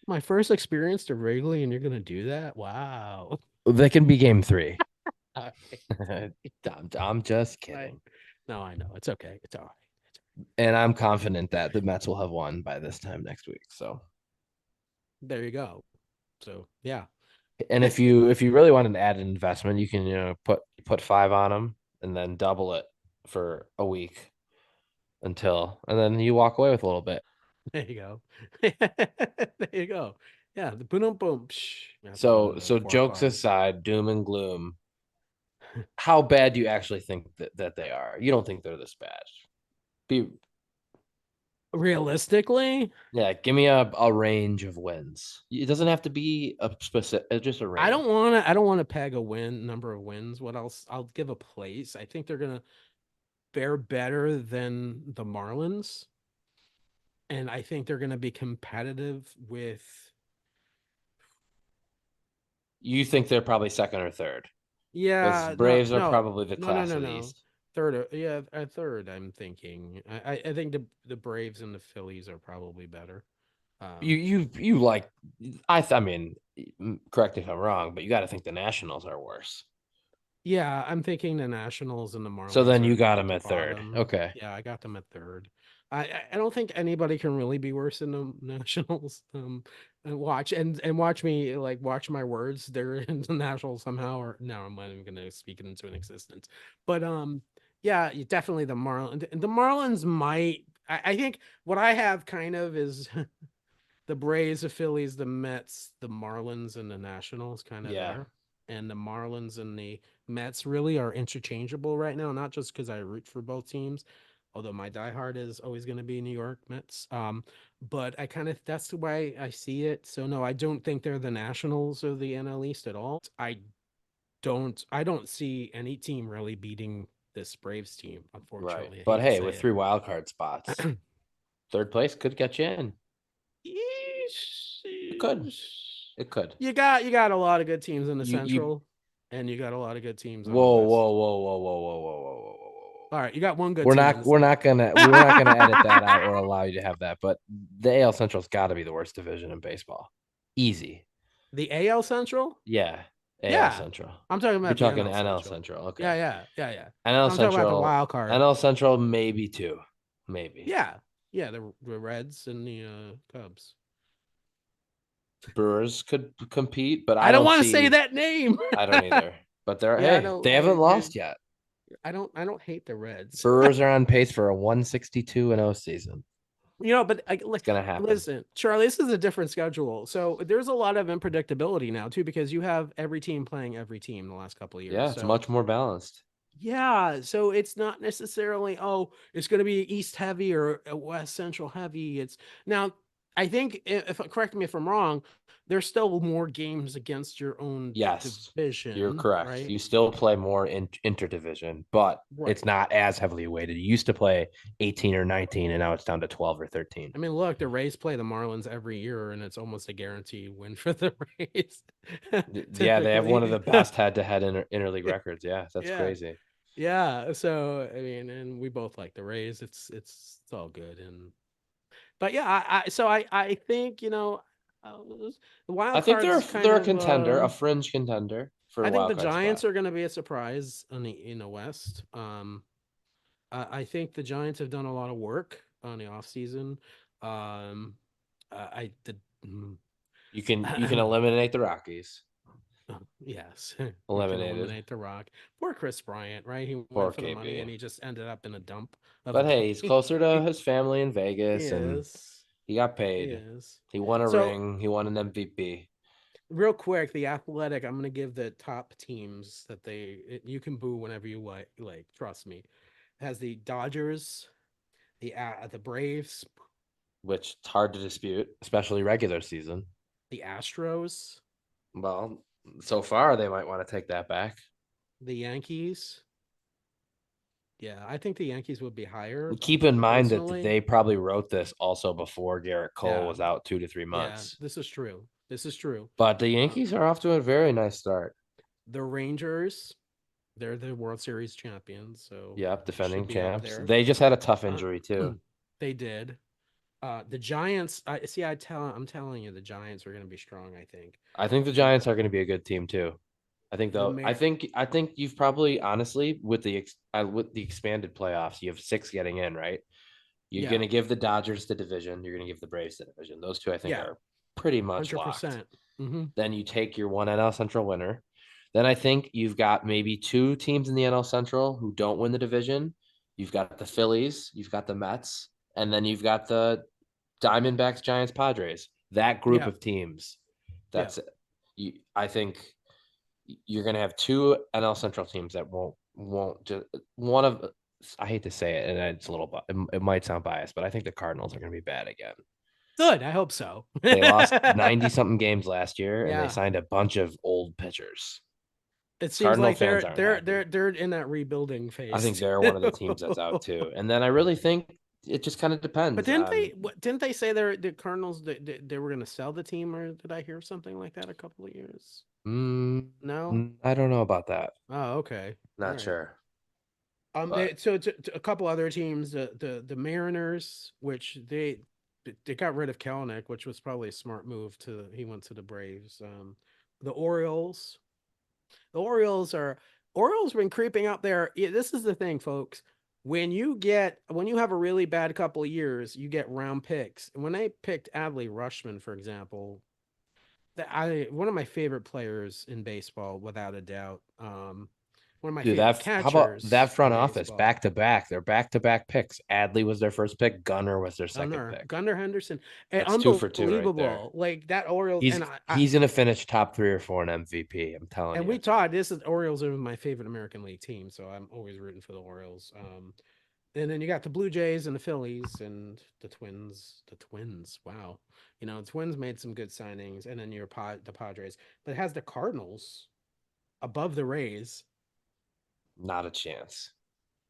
My first experience to Wrigley, and you're gonna do that? Wow. That can be game 3. Okay. I'm just Right. kidding. No, I know. It's okay. It's all right. And I'm confident that the Mets will have won by this time next week. So, There you go. So yeah. and if you really want to add an investment, you can put five on them and then double it for a week and then you walk away with a little bit. There you go. There you go. Yeah, the boom boom. You have to go to the So four jokes cards. aside, doom and gloom. How bad do you actually think that they are? You don't think they're this bad? Be Realistically, Yeah, give me a range of wins. It doesn't have to be a specific, just a I range. don't want to. I don't want to peg a win number of wins. What else? I'll give a place. I think they're gonna fare better than the Marlins, and I think they're gonna be competitive with. You think they're probably second or third because Yeah, no, Braves are no, probably the no, no, class no, of the no. East. Third, yeah, a third. I'm thinking. I think the Braves and the Phillies are probably better. You Um, you you like I mean, correct me if I'm wrong, but you got to think the Nationals are worse. Yeah, I'm thinking the Nationals and the So Marlins then you are got at them the at third. bottom. Okay. Yeah, I got them at third. I don't think anybody can really be worse than the Nationals. And watch me like watch my words. They're in the Nationals somehow. Or no, I'm not even gonna speak it into an existence. But yeah, definitely the Marlins. The Marlins might. I think what I have kind of is the Braves, the Phillies, the Mets, the Marlins, and the Nationals kind of Yeah. there. And the Marlins and the Mets really are interchangeable right now, not just because I root for both teams, although my diehard is always going to be New York Mets. But I kind of that's the way I see it. So no, I don't think they're the Nationals or the NL East at all. I don't see any team really beating this Braves team, Right. unfortunately. I But hate to hey, say with it. three wild card spots, third place could get you in. It could. It could. You got a lot of good teams in the You Central, and you got a lot of good teams on the Whoa, West. whoa, whoa, whoa, whoa, whoa, whoa, whoa, whoa, whoa. All right, you got one good We're team in not the we're Central. not gonna we're not gonna edit that out or allow you to have that. But the AL Central's got to be the worst division in baseball. Easy. The AL Central? Yeah, AL Yeah, Central. I'm talking You're about the talking NL NL Central. Central. Yeah, Okay. yeah, yeah, yeah. NL I'm talking about the Central. wild card. NL Central maybe two. Maybe. Yeah, yeah, the Reds and the Cubs. Brewers could compete, but I don't want to say that name. I don't either. But they're Yeah, I hey, don't. they haven't lost yet. I don't hate the Reds. Brewers are on pace for a 162-0 season. But It's gonna happen. listen, Charlie, this is a different schedule. So there's a lot of unpredictability now too, because you have every team playing every team the last couple of years. Yeah, it's So much more balanced. yeah, so it's not necessarily, oh, it's going to be East heavy or West Central heavy. It's now, I think, if correct me if I'm wrong, there's still more games against your own Yes, you're division, correct. right? You still play more in interdivision, but it's Right. not as heavily weighted. You used to play 18 or 19, and now it's down to 12 or 13. I mean, look, the Rays play the Marlins every year, and it's almost a guarantee win for the Rays, Yeah, they have one typically. of the best head-to-head interleague records. Yeah, that's Yeah. crazy. Yeah. So I mean, and we both like the Rays. It's all good. But yeah, I think uh, the I wild think cards kind they're a of. contender, a fringe contender for a I think wild the card Giants spot. are going to be a surprise in the West. I think the Giants have done a lot of work on the offseason. Um, I did. You can eliminate the Rockies. Yes, you can Eliminated. eliminate the Rock. Poor Chris Bryant, right? He Poor went for the money KB. and he just ended up in a dump of a But hey, he's plane. closer to his family in He Vegas and is. he got He paid. is. He won a So ring. He won an MVP. real quick, the Athletic. I'm gonna give the top teams that you can boo whenever you like. Like, trust me. It has the Dodgers, the Braves, Which is hard to dispute, especially regular season. the Astros, Well, so far they might want to take that back. the Yankees. Yeah, I think the Yankees would be higher Keep in mind that personally. they probably wrote this also before Garrett Cole Yeah, was out 2 to 3 yeah, months. this is true. This is true. But the Uh, Yankees are off to a very nice start. the Rangers, they're the World Series champions, so Yep, they should defending be up champs. there. They just had a tough Uh, injury too, they did. The Giants. I see. I'm telling you, the Giants are going to be strong. I think. I think the The Giants are going to be a good team too. I think The though, mayor. I think you've probably honestly with the expanded playoffs, you have six getting in, right? You're Yeah. gonna give the Dodgers the division. You're gonna give the Braves the division. Those two, I think, Yeah. are pretty much locked. 100%. Mm-hmm. Then you take your one NL Central winner. Then I think you've got maybe two teams in the NL Central who don't win the division. You've got the Phillies, you've got the Mets, and then you've got the Diamondbacks, Giants, Padres. That group Yeah. of teams. Yeah. That's you. I think you're going to have two NL Central teams that won't just one of. I hate to say it, and it's a little. It might sound biased, but I think the Cardinals are going to be bad again. Good. I hope so. They lost 90 something games last year, and they Yeah. signed a bunch of old pitchers. It seems Cardinal like fans aren't happy. they're in that rebuilding I phase think they're too. one of the teams that's out too. And then I really think it just kind of But depends didn't on. they didn't they say the Cardinals they were going to sell the team, or did I hear something like that a couple of years? Mm, No? I don't know about that. Oh, okay. All Not right. sure, but A couple other teams, the Mariners, which they got rid of Kelenic, which was probably a smart move. He went to the Braves. The Orioles, the Orioles been creeping up there. Yeah, this is the thing, folks. When you have a really bad couple of years, you get round picks. And when they picked Adley Rushman, for example, one of my favorite players in baseball, without a doubt. One of my dude, favorite how about that catchers in front office baseball. back to back? They're back to back picks. Adley was their first pick. Gunner was their second pick. Gunnar Henderson, and That's two for two right there. unbelievable. Like that Orioles, He's he's gonna finish top three or four in MVP. I'm telling and you. we talked. This is Orioles are my favorite American League team, so I'm always rooting for the Orioles. And then you got the Blue Jays and the Phillies and the Twins. The Twins, wow, Twins made some good signings, and then the Padres, but it has the Cardinals above the Rays, Not a chance.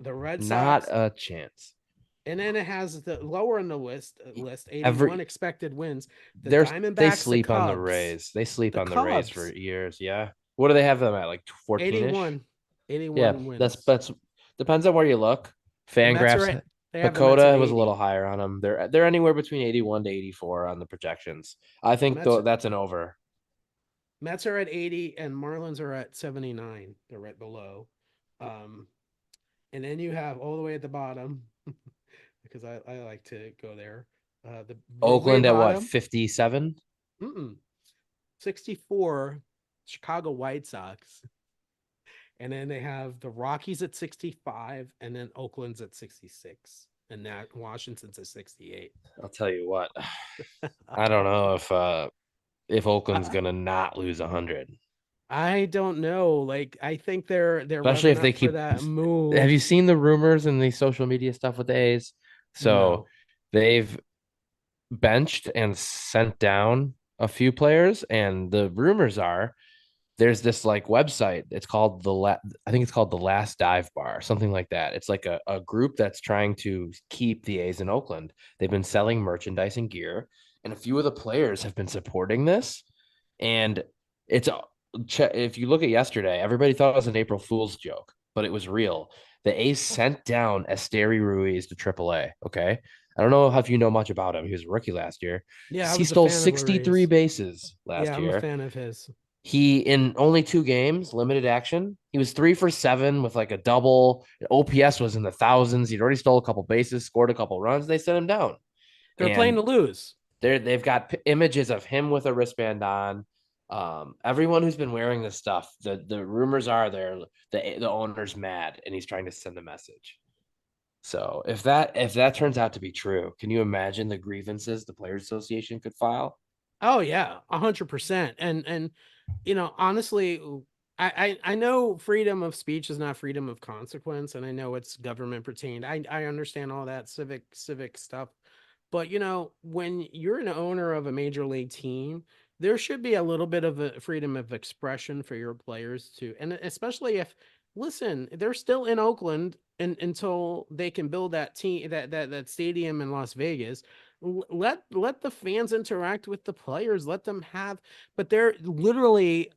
the Red Not Sox, a chance. and then it has the lower in the list 81 Every expected wins. The they Diamondbacks, the sleep on the Cubs, Rays. They sleep the on the Rays for Cubs, years. Yeah. What do they have them at? Like 14-ish? 81, Yeah, 81 that's wins. that's depends on where you look. The Mets are Fangraphs at they have the Mets at Pacoda was a little 80. higher on them. They're anywhere between 81 to 84 on the projections. I The think Mets though that's an over. Mets are at 80 and Marlins are at 79. They're right below. Um and then you have all the way at the bottom because I like to go there. The way Oakland at what, bottom, 57? mm-mm, 64 Chicago White Sox. And then they have the Rockies at 65 and then Oakland's at 66 and that Washington's at 68. I'll tell you what. I don't know if Oakland's gonna not lose 100. I don't know. Like I think they're Especially revving if they up for keep. that Have you move. seen the rumors and the social media stuff with the A's? So No. they've benched and sent down a few players, and the rumors are there's this like website. It's called I think it's called the Last Dive Bar, something like that. It's like a group that's trying to keep the A's in Oakland. They've been selling merchandise and gear, and a few of the players have been supporting this. And it's if you look at yesterday, everybody thought it was an April Fool's joke, but it was real. The A's sent down Esteri Ruiz to AAA. Okay. I don't know if you know much about him. He was a rookie last year. Yeah, I He was a stole fan of 63 Lurie's. bases Yeah, last I'm a year. fan of his. He, in only 2 games, limited action, he was 3 for 7 with like a double. OPS was in the thousands. He'd already stole a couple bases, scored a couple runs. They sent him down. They're playing And to lose. they've got images of him with a wristband on. Everyone who's been wearing this stuff, the rumors are the owner's mad and he's trying to send a message. So if that turns out to be true, can you imagine the grievances the Players Association could file? Oh yeah, 100%. And honestly, I know freedom of speech is not freedom of consequence, and I know it's government pertained. I understand all that civic stuff. But when you're an owner of a major league team, there should be a little bit of a freedom of expression for your players too. And especially if, listen, they're still in Oakland until they can build that team that stadium in Las Vegas. Let the fans interact with the players. Let them have, but they're literally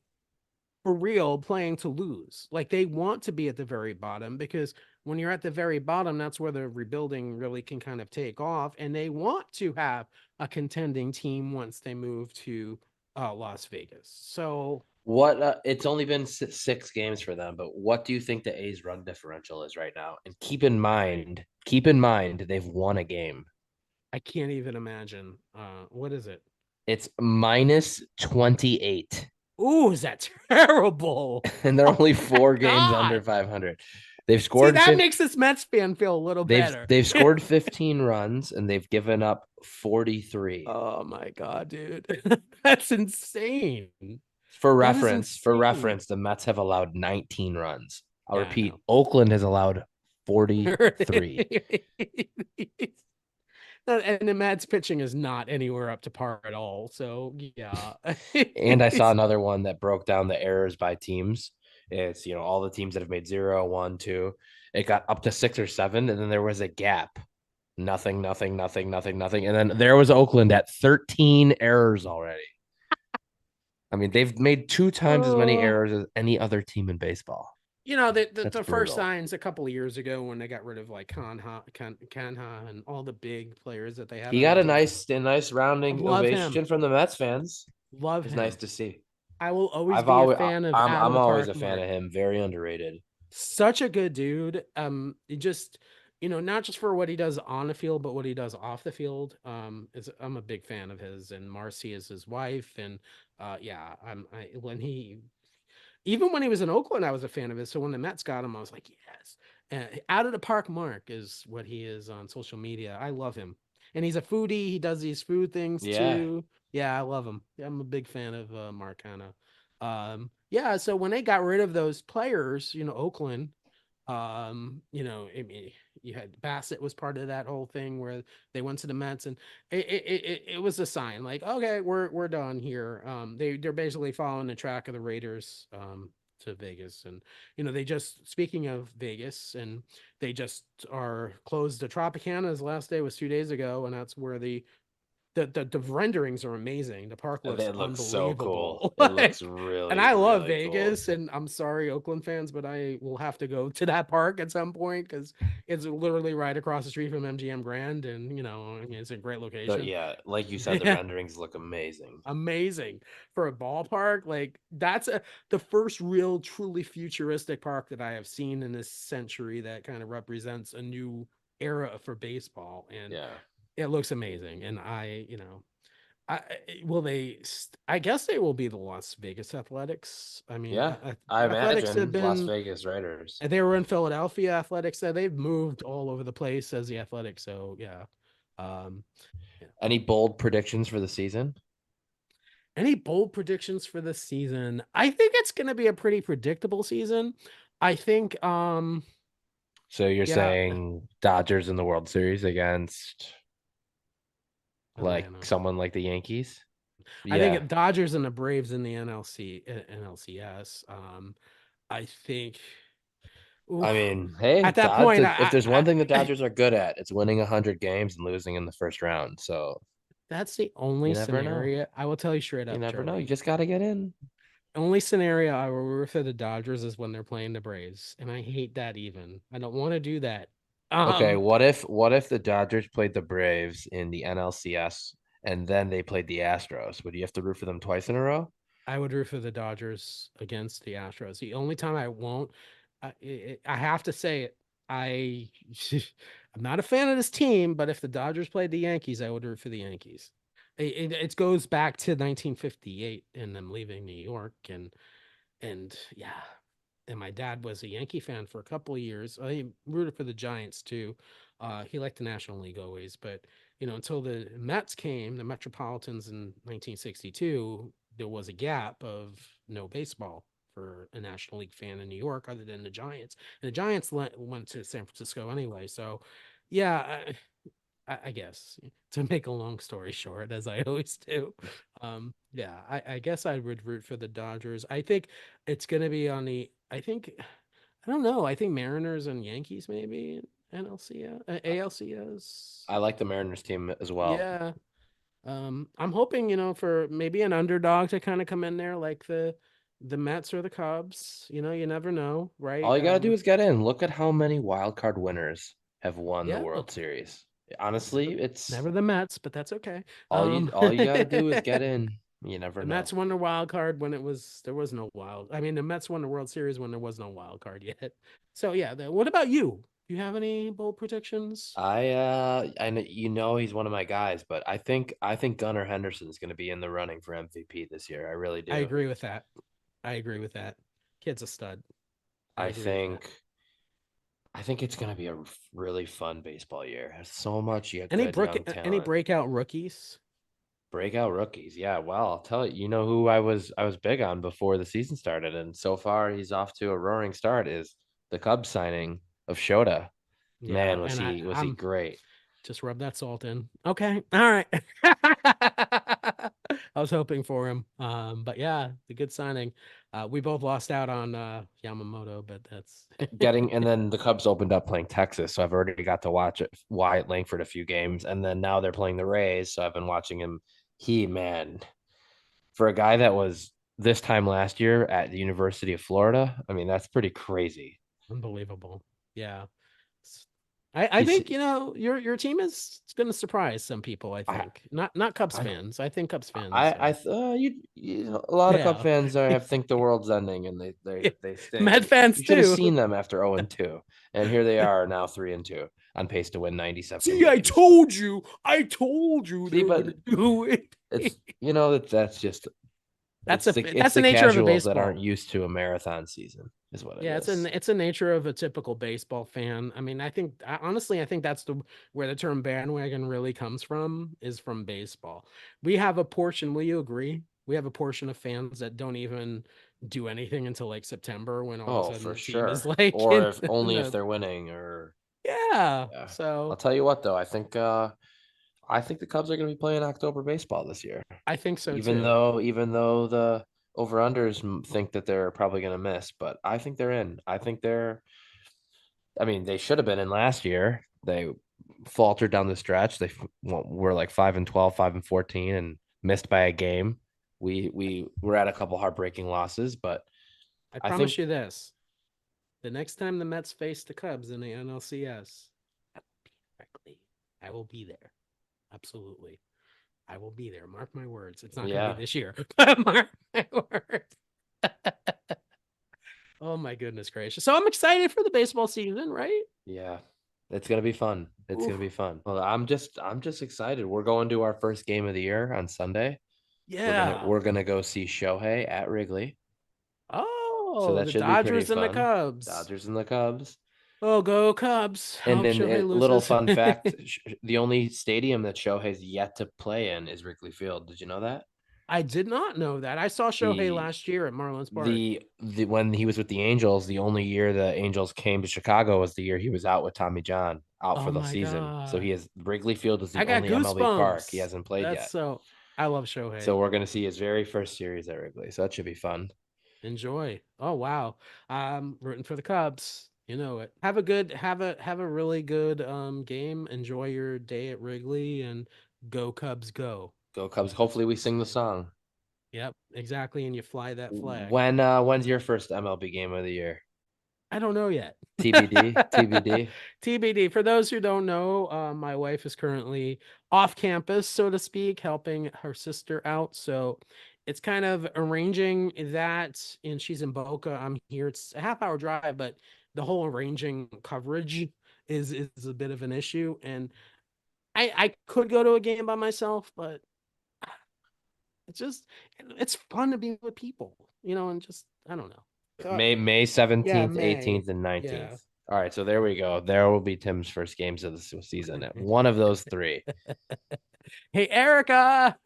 for real playing to lose. Like they want to be at the very bottom because when you're at the very bottom, that's where the rebuilding really can kind of take off. And they want to have a contending team once they move to Las Vegas. So What it's only been 6 games for them, but what do you think the A's run differential is right now? And keep in mind they've won a game. I can't even imagine. What is it? It's minus 28. Ooh, is that terrible? And they're Oh only my 4 games under God. 500. They've See, scored that 50, makes this Mets fan feel a little they've better. they've scored 15 runs and they've given up 43. Oh my God, dude. That's insane. For That is reference, for insane. reference, the Mets have allowed 19 runs. I'll Yeah, I repeat, know. Oakland has allowed 43. And the Mets pitching is not anywhere up to par at all. So yeah. And I saw another one that broke down the errors by teams. It's, all the teams that have made 0, 1, 2. It got up to 6 or 7, and then there was a gap. Nothing, nothing, nothing, nothing, nothing. And then there was Oakland at 13 errors already. I mean, they've made 2 times as many Oh, errors as any other team in baseball. the That's first brutal. signs a couple of years ago when they got rid of like Kanha and all the big players that they had He on got that a team. nice rounding Love him. ovation from the Mets fans. Love It's nice him. to see. I will always I've be a always fan of out of I'm the always park a fan Mark. of him. Very underrated. Such a good dude. He just not just for what he does on the field, but what he does off the field. I'm a big fan of his, and Marcy is his wife, and yeah, when he even when he was in Oakland, I was a fan of his. So when the Mets got him, I was like, yes. Out of the park Mark is what he is on social media. I love him. And he's a foodie. He does these food things Yeah. too. Yeah, I love him. Yeah, I'm a big fan of Mark Hanna. Yeah, so when they got rid of those players, Oakland, I mean, you had Bassett was part of that whole thing where they went to the Mets, and it was a sign like, okay, we're done here. They're basically following the track of the Raiders to Vegas, and they just speaking of Vegas, and they just are closed the Tropicana's last day was 2 days ago, and that's where the renderings are amazing. The park looks It looks so cool. unbelievable. It looks Like, and really, I love really cool. Vegas, and I'm sorry, Oakland fans, but I will have to go to that park at some point because it's literally right across the street from MGM Grand, and I mean, it's a great But location. yeah, like you said, the Yeah, renderings look amazing. amazing for a ballpark. Like that's the first real, truly futuristic park that I have seen in this century that kind of represents a new era for baseball, and Yeah. it looks amazing. And I will they. I guess they will be the Las Vegas Athletics. I mean, Yeah. I Athletics have imagine Las been. Vegas Raiders. They were in Philadelphia. Athletics. They've moved all over the place as the Athletics. So yeah. Um, yeah. Any bold predictions for the season? Any bold predictions for this season? I think it's going to be a pretty predictable season. I think. So you're Yeah, saying Dodgers in the World Series against like Atlanta. someone like the Yankees? I Yeah. think Dodgers and the Braves in the NLCS. I think. I Oof. mean, hey, At that point, If there's one thing the I Dodgers are good at, it's winning 100 games and losing in the first round. So that's the you only never know. scenario I will tell you straight You up, never know. You Charlie. just got to get in. Only scenario I will root for the Dodgers is when they're playing the Braves, and I hate that even. I don't want to do that. Okay, Um, what if the Dodgers played the Braves in the NLCS and then they played the Astros? Would you have to root for them twice in a row? I would root for the Dodgers against the Astros. The only time I won't, I have to say it. I I'm not a fan of this team, but if the Dodgers played the Yankees, I would root for the Yankees. It goes back to 1958 and them leaving New York, and yeah, and my dad was a Yankee fan for a couple of years. He rooted for the Giants too. He liked the National League always, but until the Mets came, the Metropolitans in 1962, there was a gap of no baseball for a National League fan in New York, other than the Giants. And the Giants went to San Francisco anyway. So, yeah, I guess to make a long story short, as I always do. Yeah, I guess I would root for the Dodgers. I think it's gonna be on the. I don't know. I think Mariners and Yankees maybe NLCS, ALCS. I like the Mariners team as well. Yeah. I'm hoping for maybe an underdog to kind of come in there, like the Mets or the Cubs. You never know, right? All you got to do is get in. Look at how many wild card winners have won the Yeah. World Series. Never Honestly, it's never the Mets, but that's okay. all you got to do is get in. You never The know. Mets won the wild card when there was no wild. I mean, the Mets won the World Series when there was no wild card yet. So yeah, what about you? Do you have any bold predictions? I know you know he's one of my guys, but I think Gunnar Henderson's going to be in the running for MVP this year. I really I do. agree with that. I agree with that. Kid's a stud. I I agree with that. think I think it's going to be a really fun baseball year. There's so much you got Any good brook young any talent. breakout rookies? Breakout rookies. Yeah, well, I'll tell you, you know who I was big on before the season started, and so far he's off to a roaring start is the Cubs signing of Shota. Yeah, Man, was and I he I'm great. just rub that salt in. Okay. All right. I was hoping for him. But yeah, the good signing. We both lost out on Yamamoto, but that's Getting and then the Cubs opened up playing Texas, so I've already got to watch it, Wyatt Langford a few games, and then now they're playing the Rays, so I've been watching him. He man, for a guy that was this time last year at the University of Florida, I mean that's pretty crazy. unbelievable. Yeah. I He's think, your team is going to surprise some people, I I think. Not Cubs I fans. I think Cubs fans I a lot of Cub yeah. fans have think the world's ending and they Met stay. fans You should have too. seen them after 0-2, and here they are now 3-2 on pace to win 97 See, I games. told you. I told you they See, were but going to do it. it's that's just it's That's the the nature of a casuals that aren't baseball. used to a marathon season is what it Yeah, is. it's a nature of a typical baseball fan. I mean, honestly, I think that's the where the term bandwagon really comes from is from baseball. We have a portion, will you agree? We have a portion of fans that don't even do anything until like September when all of a Oh, sudden for the team is sure. like Or in if only if the they're winning or yeah. yeah. I'll So tell you what though, I think the Cubs are going to be playing October baseball this year. I think so Even too. though even though the over-unders think that they're probably going to miss, but I think they're in. I mean, they should have been in last year. They faltered down the stretch. They were like 5-12, 5-14 and missed by a game. We were at a couple heartbreaking losses, but I I think promise you this. The next time the Mets face the Cubs in the NLCS, correctly, I will be there. Absolutely. I will be there. Mark my words. It's not going to be yeah, this year. Mark my words. Oh my goodness gracious. So I'm excited for the baseball season, right? yeah. It's gonna be fun. It's gonna Oof. be fun. Well, I'm just excited. We're going to our first game of the year on Sunday. We're gonna Yeah. we're gonna go see Shohei at Wrigley. So Oh, that the should be pretty Dodgers and the fun. Cubs. Dodgers and the Cubs. Oh, go Cubs. I And hope then Shohei a little loses. fun fact: the only stadium that Shohei's yet to play in is Wrigley Field. Did you know that? I did not know that. I saw Shohei The last year at Marlins Park. the when he was with the Angels, the only year the Angels came to Chicago was the year he was out with Tommy John, out for Oh the my season. So God. he is Wrigley Field is I the got only MLB park he goosebumps. hasn't played That's yet. so, I love Shohei. So we're gonna see his very first series at Wrigley. So that should be fun. Enjoy. Oh wow. I'm rooting for the Cubs. You know it. Have a good have a really good game. Enjoy your day at Wrigley and go Cubs go. Go Cubs. Hopefully we sing the song. Yep, exactly. And you fly that flag. When's your first MLB game of the year? I don't know yet. TBD, TBD. TBD. For those who don't know, my wife is currently off campus, so to speak, helping her sister out. So it's kind of arranging that, and she's in Boca. I'm here. It's a half hour drive, but the whole arranging coverage is a bit of an issue. And I could go to a game by myself, but it's just it's fun to be with people, and just I don't know. May Yeah, 17th, May. 18th, and 19th. Yeah. All right, so there we go. There will be Tim's first games of the season. One of those three. Hey, Erica.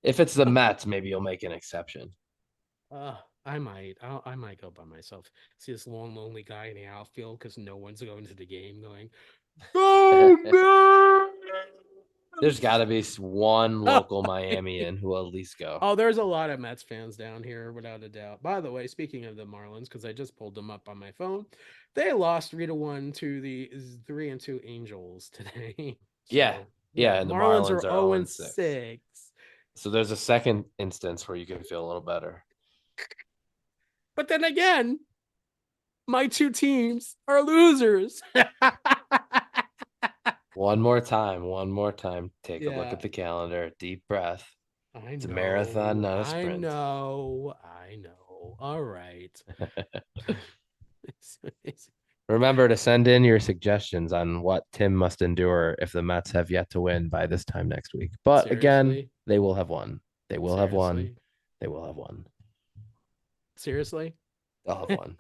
If it's the Mets, maybe you'll make an exception. I might. I might go by myself. See this long, lonely guy in the outfield because no one's going to the game. Going, oh There's got Mets! to be one local Miamian who will at least go. Oh, there's a lot of Mets fans down here, without a doubt. By the way, speaking of the Marlins, because I just pulled them up on my phone, they lost 3-1 to the 3-2 Angels today. Yeah, So yeah, yeah, and the Marlins are Marlins are 0 0 and and 6. 6. So there's a second instance where you can feel a little better. But then again, my two teams are losers. One more time. One more time. Take a look Yeah, at the calendar. Deep breath. I It's a marathon, know. not a I sprint. know. I know. All right. Remember to send in your suggestions on what Tim must endure if the Mets have yet to win by this time next week. But again, Seriously? they will have won. They will have won. Seriously? They will have won. Seriously? They'll have won.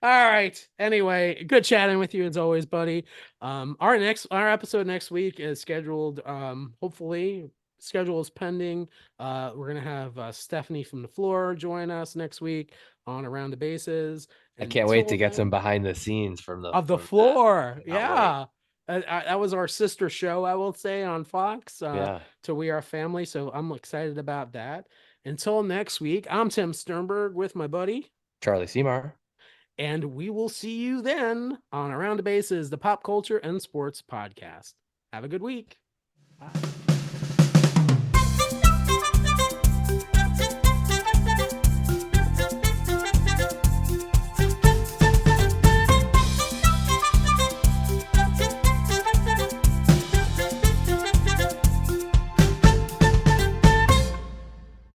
All right. Anyway, good chatting with you as always, buddy. Our episode next week is scheduled. Hopefully, schedule is pending. We're gonna have Stephanie from the floor join us next week on Around the Bases. I can't wait Until to get some then, behind the scenes of the from that. floor, Cannot wait. yeah. That was our sister show, I will say, on Fox. Yeah. To We Are Family. So I'm excited about that. Until next week, I'm Tim Sternberg with my buddy. Charlie Seymour. And we will see you then on Around the Bases, the pop culture and sports podcast. Have a good week. Bye.